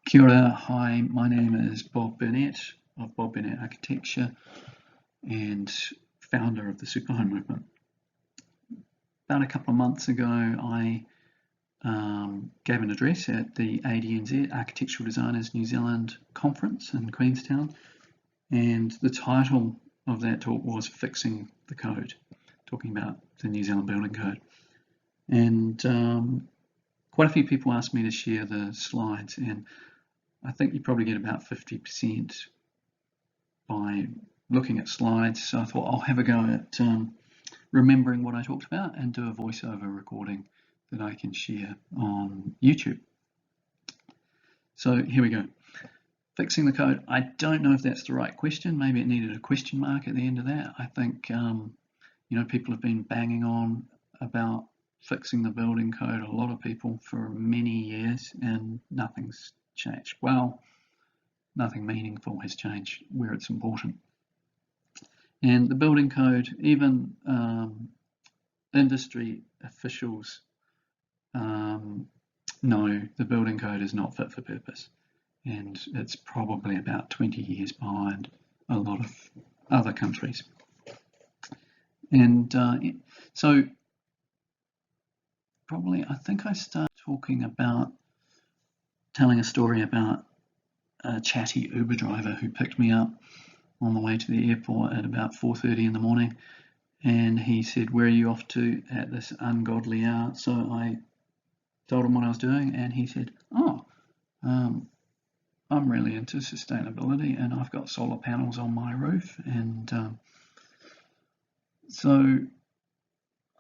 Kia ora, hi, my name is Bob Burnett of Bob Burnett Architecture and founder of the Superhome movement. About a couple of months ago, I gave an address at the ADNZ, Architectural Designers New Zealand Conference in Queenstown, and the title of that talk was Fixing the Code, talking about the New Zealand Building Code. And quite a few people asked me to share the slides, and I think you probably get about 50% by looking at slides. So I thought I'll have a go at remembering what I talked about and do a voiceover recording that I can share on YouTube. So here we go. Fixing the code. I don't know if that's the right question. Maybe it needed a question mark at the end of that. I think people have been banging on about fixing the building code, a lot of people, for many years, and nothing's changed. Well, nothing meaningful has changed where it's important. And the building code, even industry officials know the building code is not fit for purpose, and it's probably about 20 years behind a lot of other countries. And so probably I think I start talking about telling a story about a chatty Uber driver who picked me up on the way to the airport at about 4:30 in the morning, and he said, "Where are you off to at this ungodly hour?" So I told him what I was doing, and he said, "Oh, I'm really into sustainability, and I've got solar panels on my roof." And so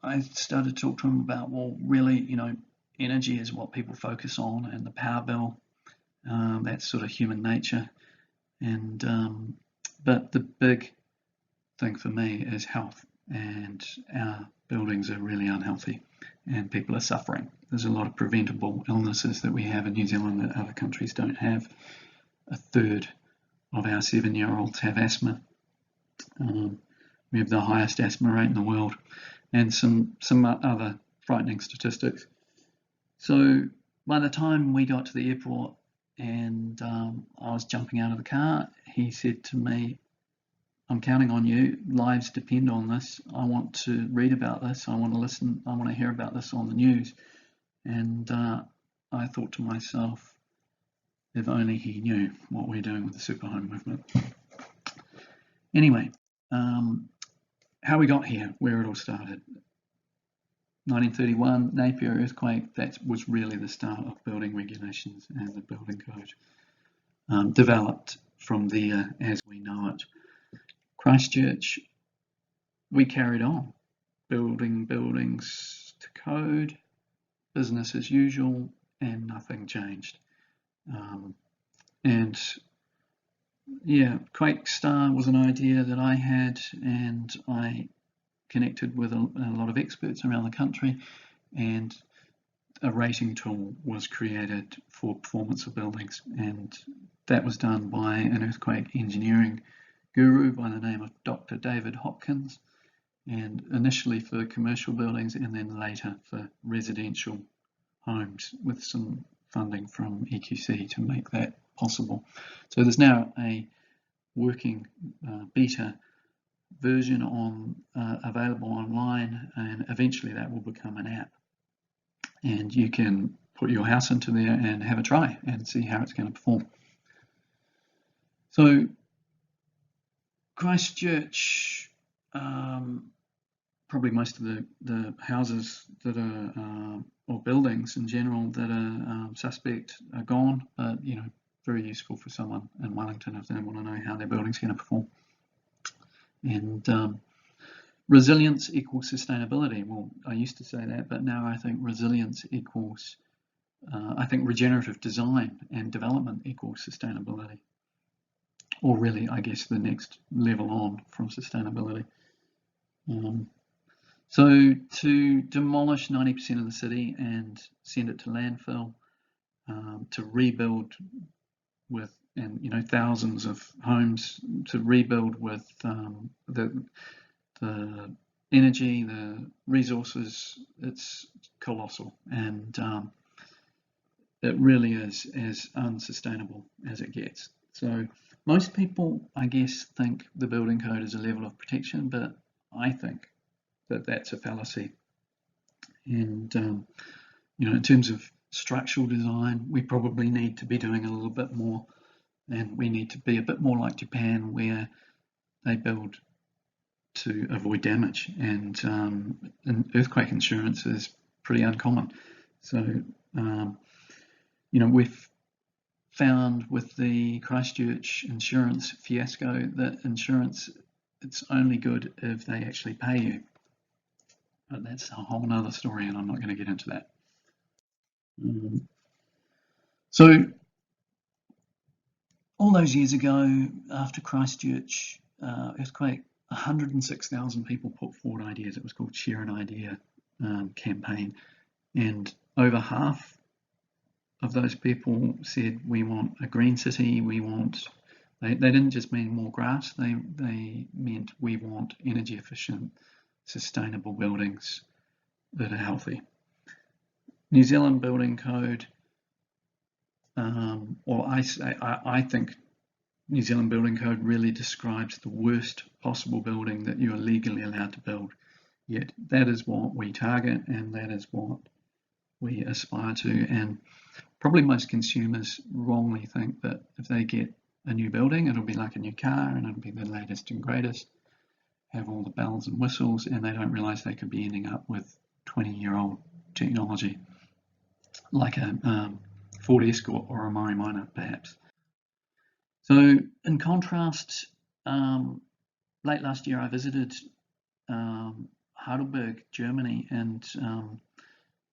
I started to talk to him about, well, really, energy is what people focus on, and the power bill, that's sort of human nature. And but the big thing for me is health, and our buildings are really unhealthy, and people are suffering. There's a lot of preventable illnesses that we have in New Zealand that other countries don't have. A third of our 7-year-olds have asthma. We have the highest asthma rate in the world, and some other frightening statistics. So by the time we got to the airport and I was jumping out of the car, he said to me, "I'm counting on you. Lives depend on this. I want to read about this. I want to listen. I want to hear about this on the news." And I thought to myself, if only he knew what we're doing with the Superhome movement. Anyway, how we got here, where it all started. 1931, Napier earthquake, that was really the start of building regulations and the building code. Developed from there as we know it. Christchurch, we carried on building buildings to code, business as usual, and nothing changed. And yeah, QuakeStar was an idea that I had, and I connected with a lot of experts around the country, and a rating tool was created for performance of buildings, and that was done by an earthquake engineering guru by the name of Dr. David Hopkins, and initially for commercial buildings and then later for residential homes, with some funding from EQC to make that possible. So there's now a working beta version available online, and eventually that will become an app, and you can put your house into there and have a try and see how it's going to perform. So Christchurch, probably most of the houses that are or buildings in general that are suspect are gone, but very useful for someone in Wellington if they want to know how their building's going to perform. And resilience equals sustainability. Well, I used to say that, but now I think resilience equals, I think regenerative design and development equals sustainability. Or really, I guess, the next level on from sustainability. So to demolish 90% of the city and send it to landfill, to rebuild with, and thousands of homes to rebuild with the energy, the resources, it's colossal, and it really is as unsustainable as it gets. So most people, I guess, think the building code is a level of protection, but I think that that's a fallacy. And in terms of structural design, we probably need to be doing a little bit more, and we need to be a bit more like Japan, where they build to avoid damage, and earthquake insurance is pretty uncommon. So we've found with the Christchurch insurance fiasco that insurance, it's only good if they actually pay you. But that's a whole nother story, and I'm not going to get into that. So all those years ago, after Christchurch earthquake, 106,000 people put forward ideas. It was called Share an Idea campaign, and over half of those people said we want a green city. They didn't just mean more grass. They meant we want energy efficient, sustainable buildings that are healthy. New Zealand building code, I think New Zealand building code really describes the worst possible building that you are legally allowed to build. Yet that is what we target, and that is what we aspire to. And probably most consumers wrongly think that if they get a new building, it'll be like a new car, and it'll be the latest and greatest, have all the bells and whistles, and they don't realize they could be ending up with 20-year-old technology, like a Ford Escort or a Murray Minor, perhaps. So in contrast, late last year I visited Heidelberg, Germany, and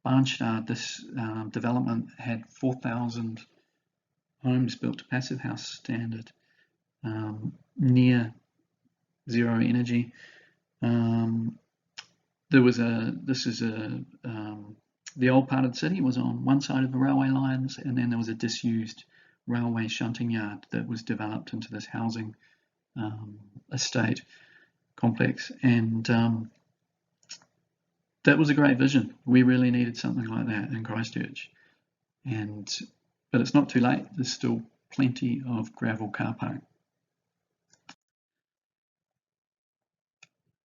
Barnstadt. This development had 4,000 homes built to passive house standard, near zero energy. The old part of the city was on one side of the railway lines, and then there was a disused railway shunting yard that was developed into this housing estate complex, and that was a great vision. We really needed something like that in Christchurch, but it's not too late. There's still plenty of gravel car park.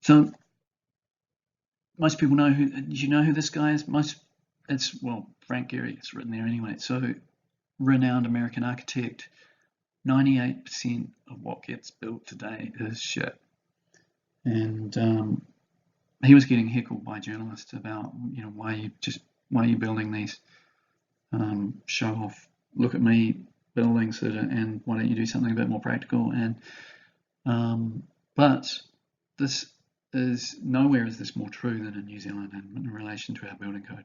So most people know who. Do you know who this guy is? Frank Gehry. It's written there anyway. So renowned American architect. 98% of what gets built today is shit, and he was getting heckled by journalists about, why are you building these show off, look at me buildings and why don't you do something a bit more practical? And but this is nowhere is this more true than in New Zealand in relation to our building code.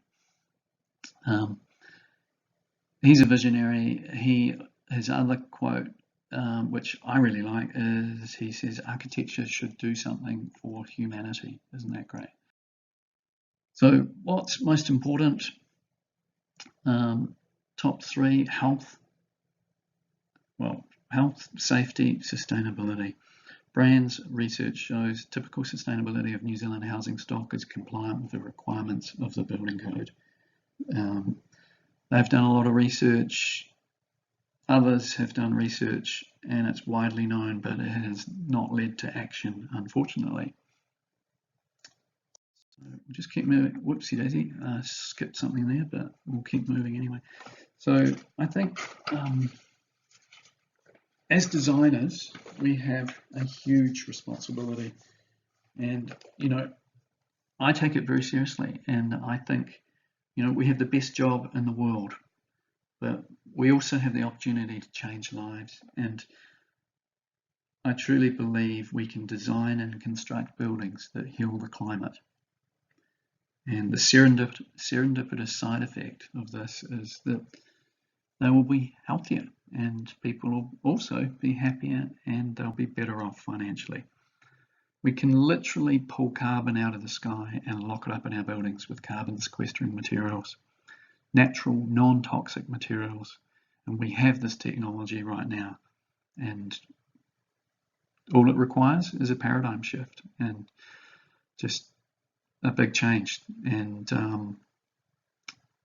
He's a visionary. His other quote, which I really like, is he says, architecture should do something for humanity. Isn't that great? So what's most important? Top three: health. Well, health, safety, sustainability. Brands research shows typical sustainability of New Zealand housing stock is compliant with the requirements of the building code. They've done a lot of research. Others have done research, and it's widely known, but it has not led to action, unfortunately. So we'll just keep moving. Whoopsie daisy, skipped something there, but we'll keep moving anyway. So I think as designers, we have a huge responsibility, and I take it very seriously, and I think we have the best job in the world, but we also have the opportunity to change lives, and I truly believe we can design and construct buildings that heal the climate. And the serendipitous side effect of this is that they will be healthier, and people will also be happier, and they'll be better off financially. We can literally pull carbon out of the sky and lock it up in our buildings with carbon sequestering materials, natural, non-toxic materials, and we have this technology right now, and all it requires is a paradigm shift and just a big change, and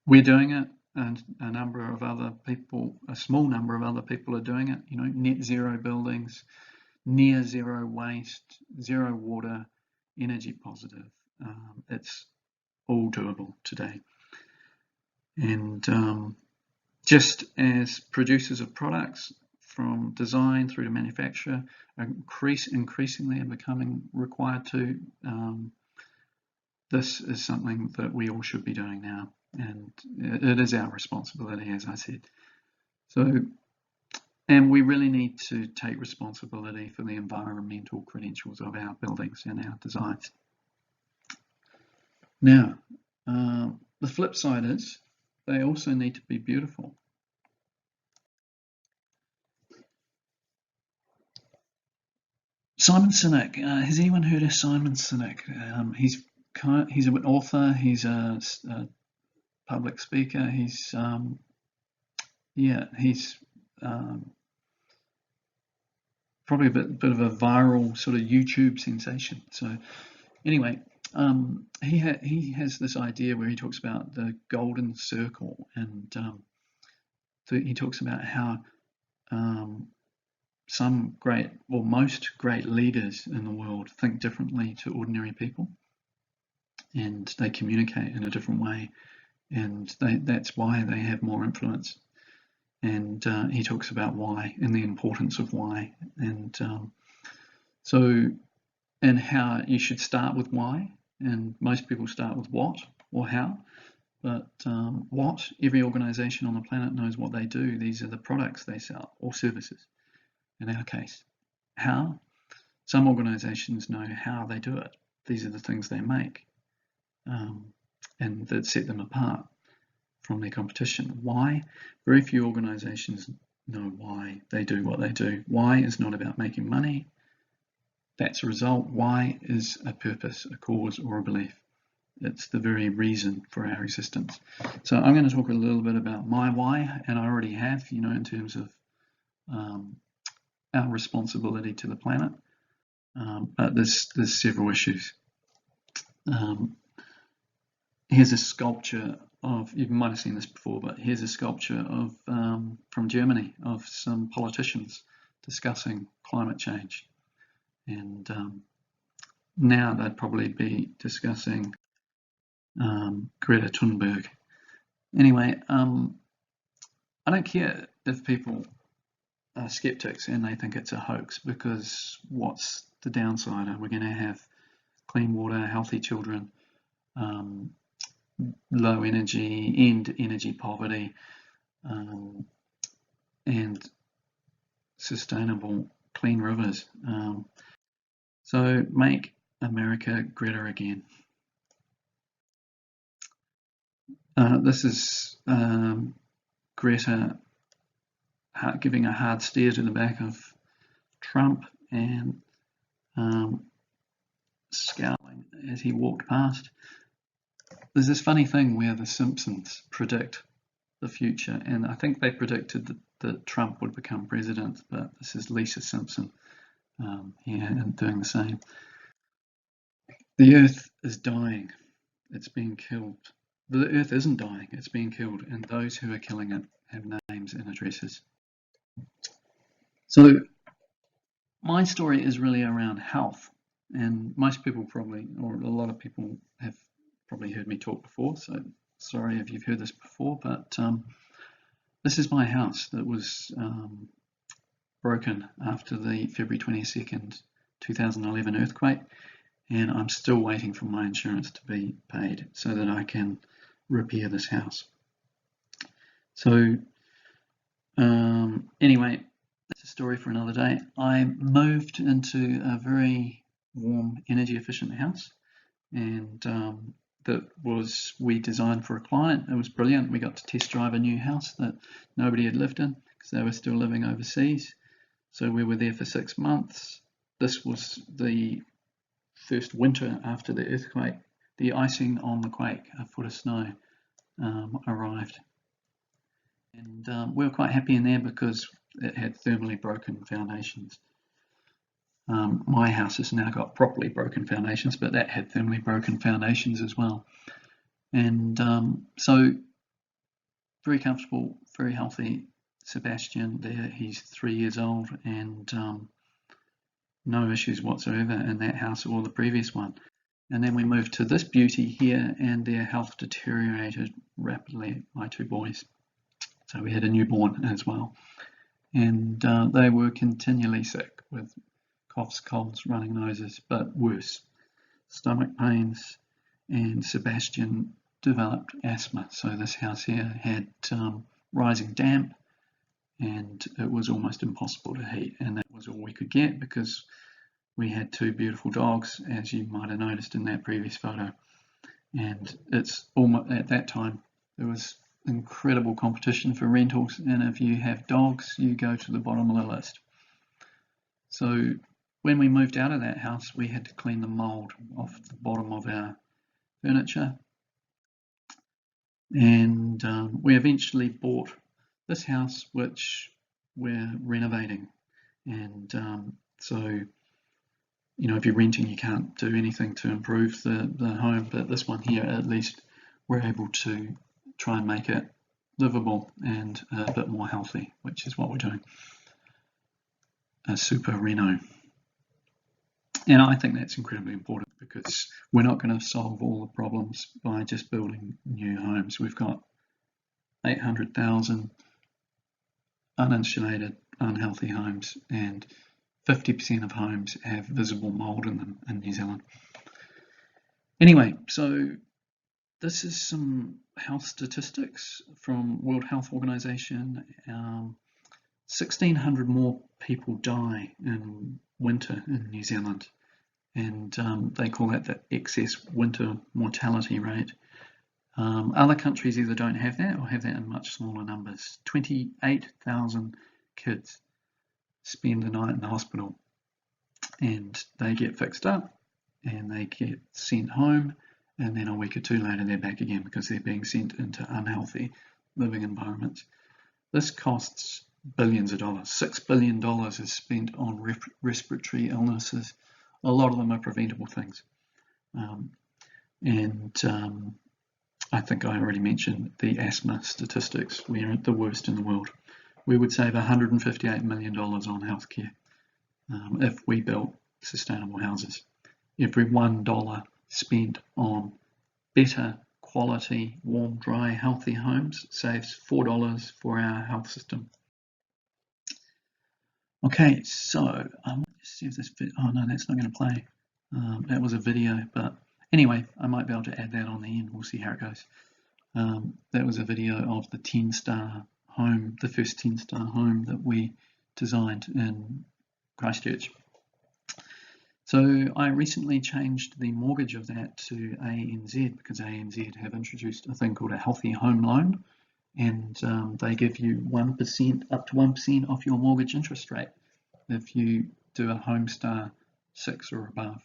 we're doing it. and a number of other people, a small number of other people are doing it. You know, net zero buildings, near zero waste, zero water, energy positive. It's all doable today. And just as producers of products, from design through to manufacture, increasingly are becoming required to, this is something that we all should be doing now, and it is our responsibility, as I said. So, and we really need to take responsibility for the environmental credentials of our buildings and our designs. Now, the flip side is they also need to be beautiful. Simon Sinek, has anyone heard of Simon Sinek? He's an author, he's a public speaker, he's probably a bit of a viral sort of YouTube sensation. So anyway, he has this idea where he talks about the golden circle, and he talks about how some great, or most great leaders in the world think differently to ordinary people, and they communicate in a different way, and that's why they have more influence. And he talks about why and the importance of why, and and how you should start with why, and most people start with what or how. But what, every organization on the planet knows what they do. These are the products they sell or services. In our case, how, some organizations know how they do it. These are the things they make, and that set them apart from their competition. Why? Very few organizations know why they do what they do. Why is not about making money. That's a result. Why is a purpose, a cause, or a belief. It's the very reason for our existence. So I'm going to talk a little bit about my why, and I already have, you know, in terms of our responsibility to the planet. But there's several issues. Here's a sculpture of, you might have seen this before, but here's a sculpture of from Germany of some politicians discussing climate change, and now they'd probably be discussing Greta Thunberg. Anyway, I don't care if people are skeptics and they think it's a hoax, because what's the downside? We're going to have clean water, healthy children, low energy, end energy poverty, and sustainable clean rivers. So make America Greta again. This is Greta giving a hard stare to the back of Trump and scowling as he walked past. There's this funny thing where the Simpsons predict the future, and I think they predicted that Trump would become president, but this is Lisa Simpson here and doing the same. The Earth is dying. It's being killed. The Earth isn't dying, it's being killed, and those who are killing it have names and addresses. So my story is really around health, and most people probably, or a lot of people have probably heard me talk before, so sorry if you've heard this before, but this is my house that was broken after the February 22nd, 2011 earthquake, and I'm still waiting for my insurance to be paid so that I can repair this house. So anyway, that's a story for another day. I moved into a very warm, energy efficient house, and we designed for a client. It was brilliant. We got to test drive a new house that nobody had lived in because they were still living overseas. So we were there for 6 months. This was the first winter after the earthquake. The icing on the quake, a foot of snow, arrived. And we were quite happy in there because it had thermally broken foundations. My house has now got properly broken foundations, but that had thermally broken foundations as well. And so very comfortable, very healthy. Sebastian there, he's 3 years old, and no issues whatsoever in that house or the previous one. And then we moved to this beauty here, and their health deteriorated rapidly, my 2 boys. So we had a newborn as well. And they were continually sick with coughs, colds, running noses, but worse, stomach pains, and Sebastian developed asthma. So this house here had rising damp, and it was almost impossible to heat, and that was all we could get because we had 2 beautiful dogs, as you might have noticed in that previous photo. And it's almost, at that time, there was incredible competition for rentals, and if you have dogs, you go to the bottom of the list. So when we moved out of that house, we had to clean the mold off the bottom of our furniture, and we eventually bought this house, which we're renovating. And so, you know, if you're renting, you can't do anything to improve the home, but this one here, at least we're able to try and make it livable and a bit more healthy, which is what we're doing. A super reno. And I think that's incredibly important because we're not going to solve all the problems by just building new homes. We've got 800,000 uninsulated, unhealthy homes, and 50% of homes have visible mold in them in New Zealand. Anyway, so this is some health statistics from World Health Organization. 1,600 more people die in winter in New Zealand, and they call that the excess winter mortality rate. Other countries either don't have that or have that in much smaller numbers. 28,000 kids spend the night in the hospital, and they get fixed up and they get sent home, and then a week or 2 later they're back again because they're being sent into unhealthy living environments. This costs billions of dollars. $6 billion is spent on respiratory illnesses. A lot of them are preventable things. I think I already mentioned the asthma statistics. We're at the worst in the world. We would save $158 million on healthcare if we built sustainable houses. Every $1 spent on better quality, warm, dry, healthy homes saves $4 for our health system. Okay, so let's see if this oh no, that's not going to play. That was a video, but anyway, I might be able to add that on the end. We'll see how it goes. That was a video of the 10-star home, the first 10-star home that we designed in Christchurch. So I recently changed the mortgage of that to ANZ because ANZ have introduced a thing called a healthy home loan, and they give you 1%, up to 1% off your mortgage interest rate if you do a Homestar 6 or above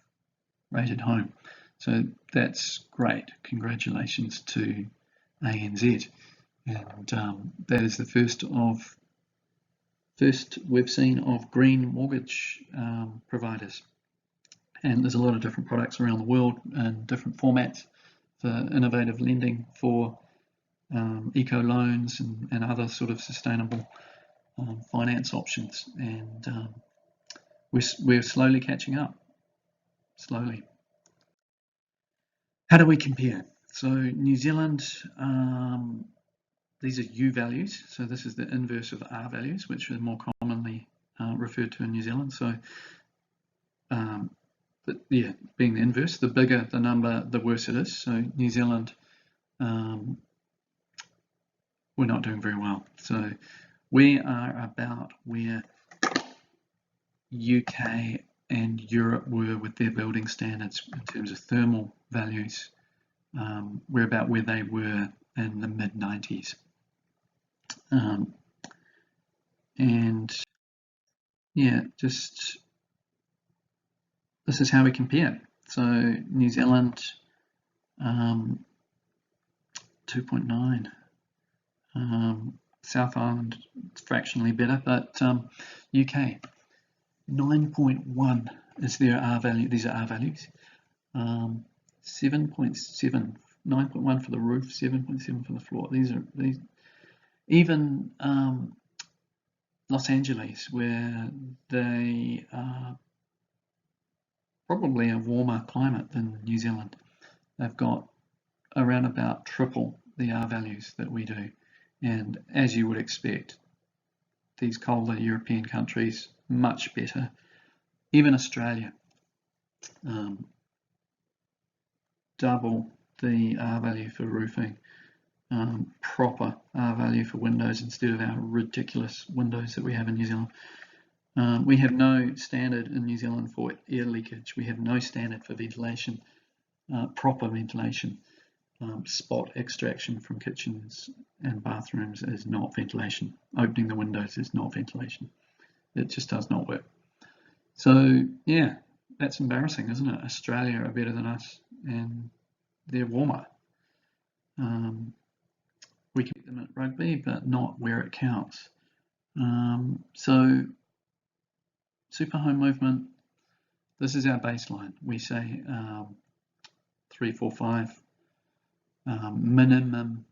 rated home. So that's great. Congratulations to ANZ. And that is the first we've seen of green mortgage providers. And there's a lot of different products around the world and different formats for innovative lending for eco loans and other sort of sustainable finance options. And we're slowly catching up. Slowly. How do we compare? So New Zealand, these are U values. So this is the inverse of R values, which are more commonly referred to in New Zealand. So but yeah, being the inverse, the bigger the number, the worse it is. So New Zealand, we're not doing very well. So we are about where UK and Europe were with their building standards in terms of thermal values. We're about where they were in the mid-90s. And yeah, just this is how we compare. So New Zealand, 2.9. South Island, fractionally better, but UK, 9.1 is their R value. These are R values. 7.7, 9.1 for the roof, 7.7 for the floor. These Even Los Angeles, where they are probably a warmer climate than New Zealand, they've got around about triple the R values that we do. And as you would expect, these colder European countries, much better. Even Australia, double the R value for roofing, proper R value for windows instead of our ridiculous windows that we have in New Zealand. We have no standard in New Zealand for air leakage. We have no standard for ventilation, proper ventilation. Spot extraction from kitchens and bathrooms is not ventilation. Opening the windows is not ventilation. It just does not work. So yeah, that's embarrassing, isn't it? Australia are better than us and they're warmer. We keep them at rugby, but not where it counts. So Superhome movement, this is our baseline. We say 3, 4, 5 minimum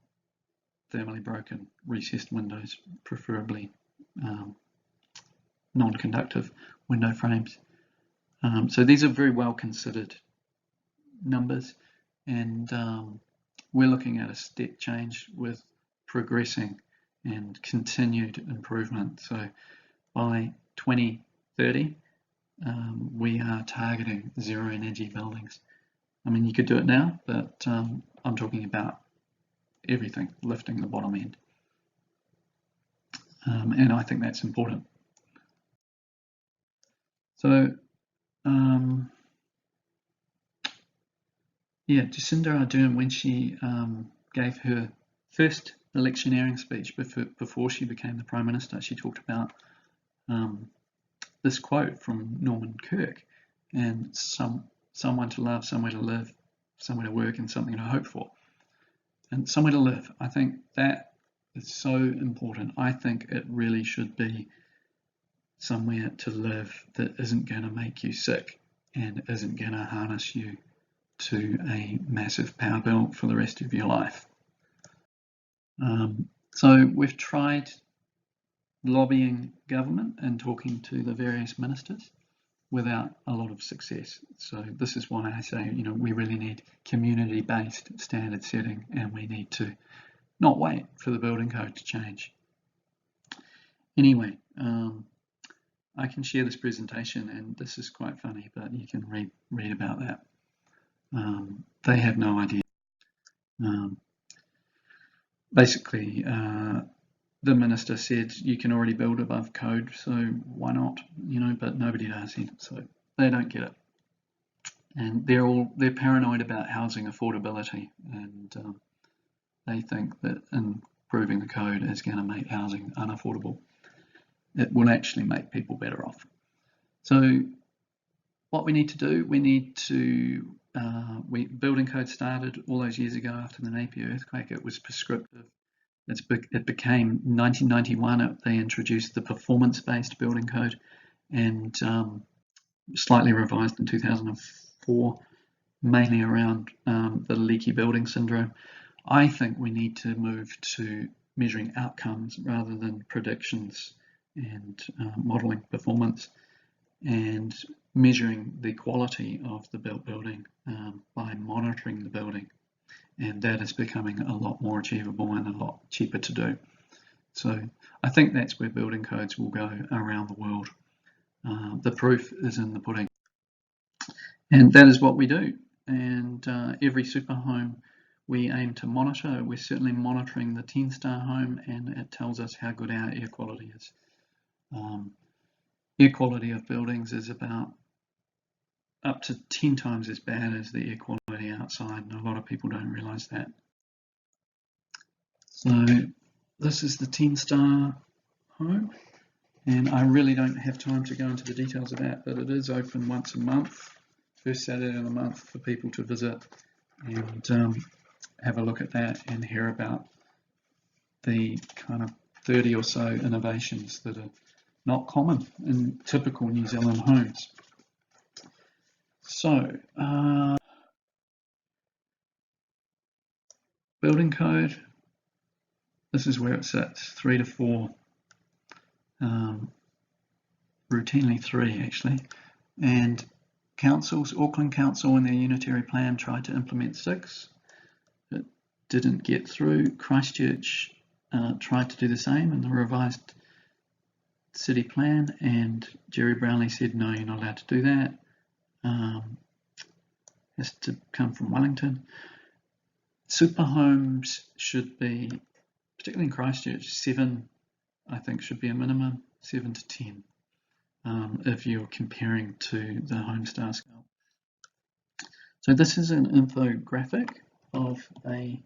thermally broken recessed windows, preferably non-conductive window frames. So these are very well considered numbers, and we're looking at a step change with progressing and continued improvement. So by 2030, we are targeting zero energy buildings. I mean, you could do it now, but I'm talking about everything, lifting the bottom end. And I think that's important. So, yeah, Jacinda Ardern, when she gave her first electioneering speech before she became the Prime Minister, she talked about this quote from Norman Kirk, and someone to love, somewhere to live, somewhere to work, and something to hope for. And somewhere to live, I think that is so important. I think it really should be somewhere to live that isn't going to make you sick and isn't going to harness you to a massive power bill for the rest of your life. So we've tried lobbying government and talking to the various ministers without a lot of success. So this is why I say, you know, we really need community-based standard setting, and we need to not wait for the building code to change. Anyway, I can share this presentation, and this is quite funny, but you can read about that. They have no idea. Basically, the minister said you can already build above code, so why not? You know, but nobody does it, so they don't get it. And they're paranoid about housing affordability, and they think that improving the code is going to make housing unaffordable. It will actually make people better off. So what we need to do, we need to building code started all those years ago after the Napier earthquake. It was prescriptive. It became 1991. They introduced the performance-based building code, and slightly revised in 2004, mainly around the leaky building syndrome. I think we need to move to measuring outcomes rather than predictions, and modelling performance, and measuring the quality of the built building by monitoring the building. And that is becoming a lot more achievable and a lot cheaper to do. So I think that's where building codes will go around the world. The proof is in the pudding. And that is what we do. And every Superhome we aim to monitor. We're certainly monitoring the 10-star home, and it tells us how good our air quality is. Air quality of buildings is about up to 10 times as bad as the air quality outside, and a lot of people don't realise that. So this is the 10-star home, and I really don't have time to go into the details of that, but it is open once a month, first Saturday of the month, for people to visit and have a look at that and hear about the kind of 30 or so innovations that are not common in typical New Zealand homes. So, building code, this is where it sits, 3 to 4, routinely 3 actually, and councils, Auckland Council in their unitary plan tried to implement 6. It didn't get through. Christchurch tried to do the same in the revised city plan, and Jerry Brownlee said, no, you're not allowed to do that. Has to come from Wellington. Superhomes should be, particularly in Christchurch, 7, I think, should be a minimum, 7 to 10, if you're comparing to the Homestar scale. So this is an infographic of a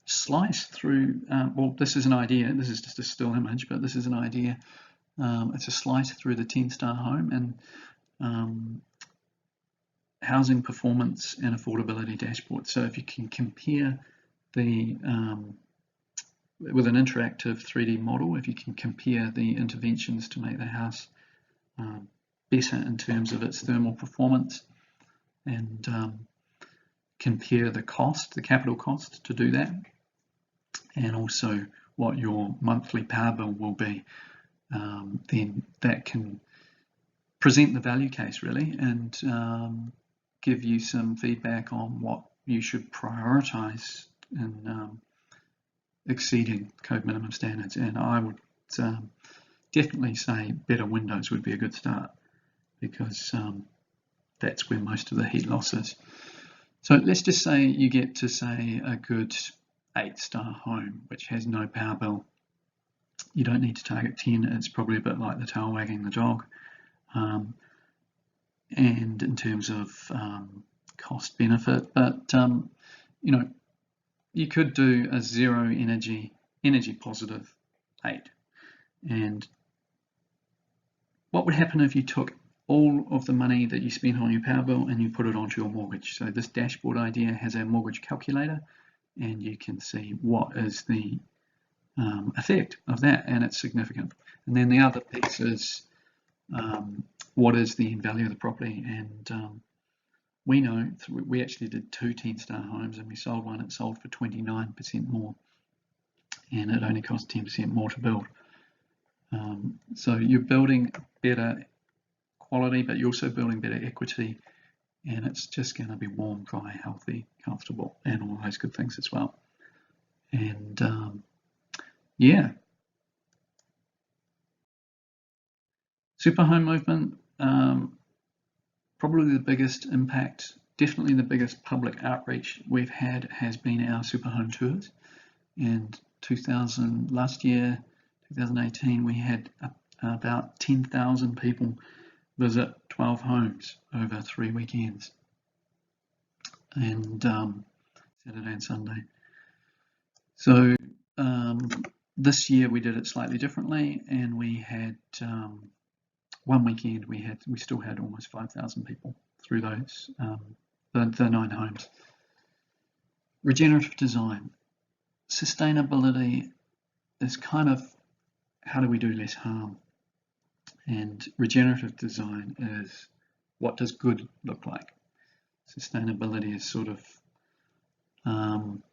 slice through, well, this is an idea, this is just a still image, but this is an idea. It's a slice through the 10-star home and housing performance and affordability dashboard. So if you can compare the, with an interactive 3D model, if you can compare the interventions to make the house better in terms of its thermal performance, and compare the cost, the capital cost to do that, and also what your monthly power bill will be, then that can present the value case really, and give you some feedback on what you should prioritize in exceeding code minimum standards. And I would definitely say better windows would be a good start, because that's where most of the heat loss is. So let's just say you get to, say, a good 8-star home which has no power bill. You don't need to target 10. It's probably a bit like the tail wagging the dog. And in terms of cost benefit, but you know, you could do a 0 energy positive 8. And what would happen if you took all of the money that you spent on your power bill and you put it onto your mortgage? So this dashboard idea has a mortgage calculator, and you can see what is the effect of that, and it's significant. And then the other piece is what is the value of the property. And we know, we actually did 2 10-star homes, and we sold one. It sold for 29% more, and it only cost 10% more to build. So you're building better quality, but you're also building better equity, and it's just going to be warm, dry, healthy, comfortable, and all those good things as well. And yeah, Superhome movement, probably the biggest impact, definitely the biggest public outreach we've had has been our Superhome tours. And last year, 2018, we had about 10,000 people visit 12 homes over 3 weekends, and Saturday and Sunday. So this year we did it slightly differently, and we had one weekend we still had almost 5,000 people through those the 9 homes. Regenerative design, sustainability is kind of how do we do less harm, and regenerative design is what does good look like. Sustainability is sort of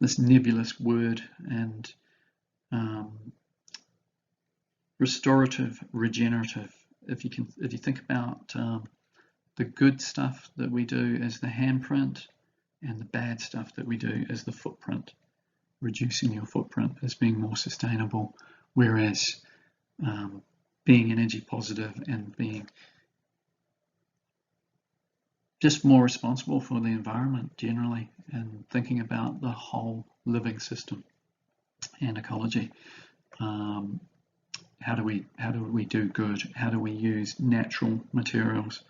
this nebulous word, and restorative, regenerative. If you think about the good stuff that we do as the handprint, and the bad stuff that we do as the footprint. Reducing your footprint as being more sustainable, whereas being energy positive and being just more responsible for the environment generally, and thinking about the whole living system and ecology. How do we do good? How do we use natural materials?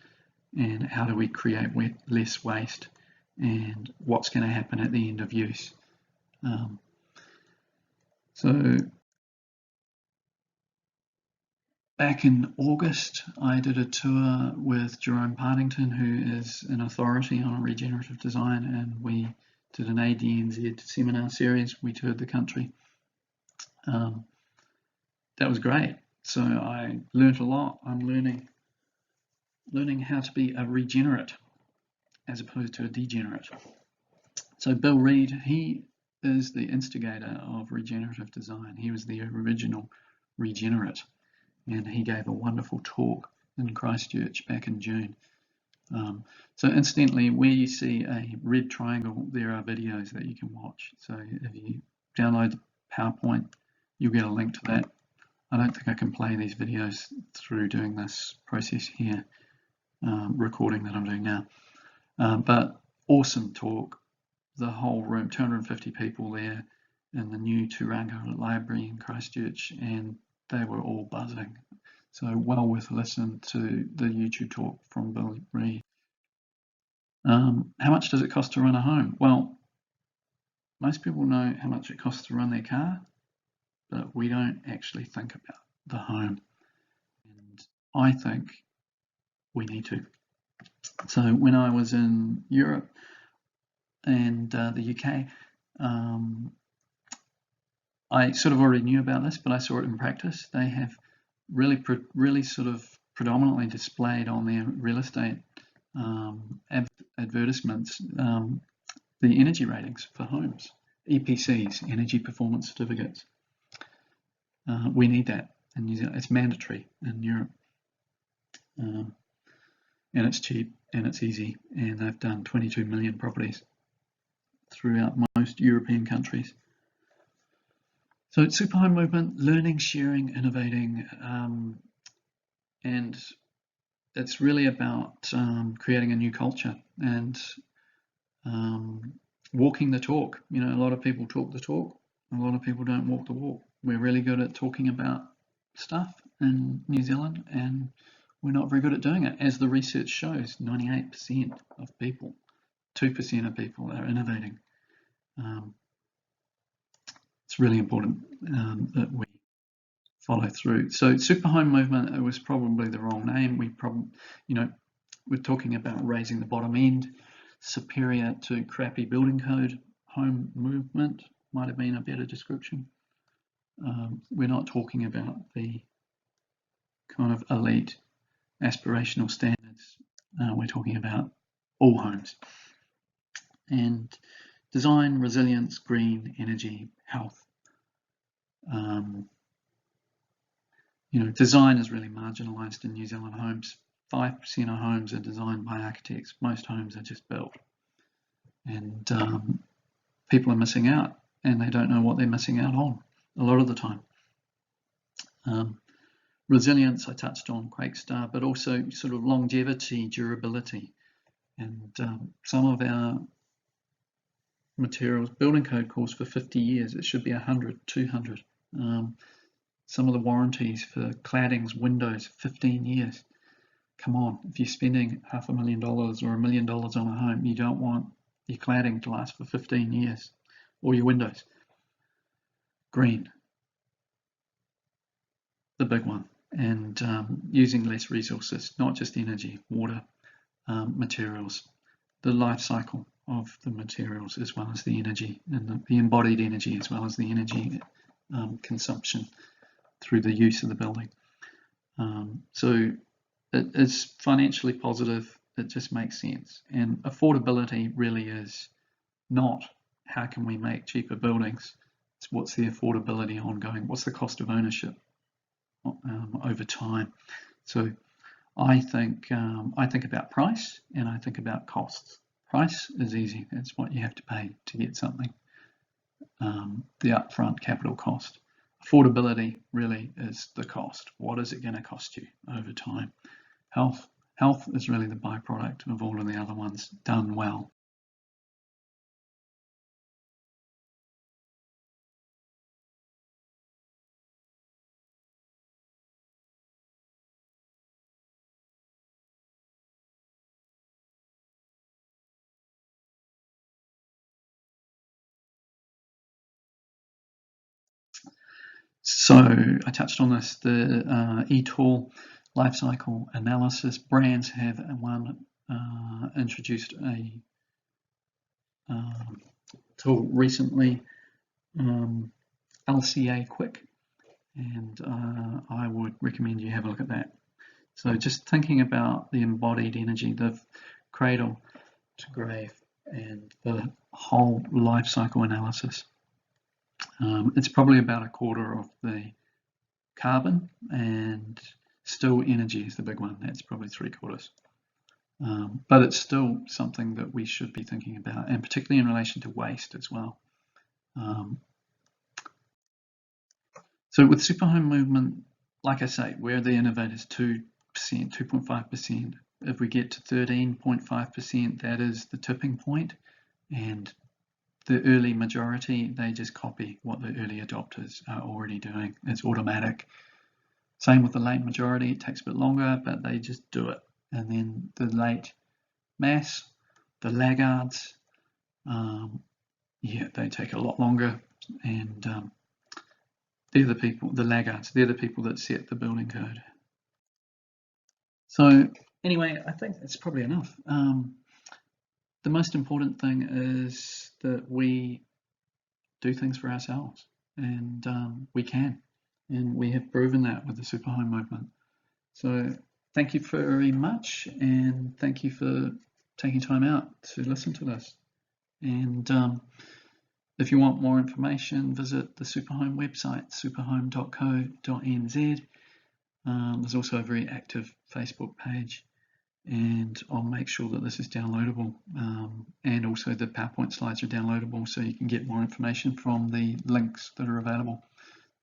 And how do we create less waste? And what's going to happen at the end of use? So back in August, I did a tour with Jerome Partington, who is an authority on regenerative design, and we did an ADNZ seminar series. We toured the country. That was great. So I learned a lot. I'm learning how to be a regenerate as opposed to a degenerate. So Bill Reed, he is the instigator of regenerative design. He was the original regenerate, and he gave a wonderful talk in Christchurch back in June. So incidentally, where you see a red triangle, there are videos that you can watch. So if you download the PowerPoint, you'll get a link to that. I don't think I can play these videos through doing this process here, recording that I'm doing now. But awesome talk. The whole room, 250 people there in the new Turanga Library in Christchurch, and they were all buzzing. So well worth a listen to the YouTube talk from Bill Reed. How much does it cost to run a home? Well, most people know how much it costs to run their car, but we don't actually think about the home. And I think we need to. So when I was in Europe and the UK, I sort of already knew about this, but I saw it in practice. They have really sort of predominantly displayed on their real estate advertisements the energy ratings for homes, EPCs, energy performance certificates. We need that in New Zealand. It's mandatory in Europe, and it's cheap and it's easy, and they've done 22 million properties throughout most European countries. So it's Superhome movement, learning, sharing, innovating, and it's really about creating a new culture and walking the talk. You know, a lot of people talk the talk, a lot of people don't walk the walk. We're really good at talking about stuff in New Zealand, and we're not very good at doing it. As the research shows, 98% of people, 2% of people are innovating. It's really important that we follow through. So Superhome movement, it was probably the wrong name. We're talking about raising the bottom end, superior to crappy building code. Home movement might have been a better description. We're not talking about the kind of elite aspirational standards. We're talking about all homes. And design, resilience, green, energy, health. Design is really marginalised in New Zealand homes. 5% of homes are designed by architects. Most homes are just built. And people are missing out, and they don't know what they're missing out on a lot of the time. Resilience, I touched on QuakeStar, but also sort of longevity, durability. And some of our materials, building code calls for 50 years. It should be 100, 200. Some of the warranties for claddings, windows, 15 years. Come on, if you're spending $500,000 or $1 million on a home, you don't want your cladding to last for 15 years, or your windows. Green, the big one, and using less resources, not just energy, water, materials, the life cycle of the materials as well as the energy, and the embodied energy as well as the energy consumption through the use of the building. So it is financially positive. It just makes sense. And affordability really is not how can we make cheaper buildings. It's what's the affordability ongoing. What's the cost of ownership over time. So I think about price, and I think about costs. Price is easy. That's what you have to pay to get something. The upfront capital cost. Affordability really is the cost. What is it going to cost you over time? Health is really the byproduct of all of the other ones done well. So I touched on this, the e-tool lifecycle analysis. Brands have introduced a tool recently, LCA Quick, and I would recommend you have a look at that. So just thinking about the embodied energy, the cradle to grave, and the whole life cycle analysis. It's probably about a quarter of the carbon, and still energy is the big one. That's probably 3/4. But it's still something that we should be thinking about, and particularly in relation to waste as well. So with Superhome movement, like I say, we're the innovators, 2%, 2.5%. If we get to 13.5%, that is the tipping point, and the early majority, they just copy what the early adopters are already doing. It's automatic. Same with the late majority, it takes a bit longer, but they just do it. And then the late mass, the laggards, yeah, they take a lot longer, and they're the people, the laggards, they're the people that set the building code. So anyway, I think that's probably enough. The most important thing is that we do things for ourselves, and we can, and we have proven that with the Superhome movement. So thank you very much, and thank you for taking time out to listen to this. And if you want more information, visit the Superhome website, superhome.co.nz. There's also a very active Facebook page, and I'll make sure that this is downloadable, and also the PowerPoint slides are downloadable, so you can get more information from the links that are available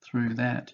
through that.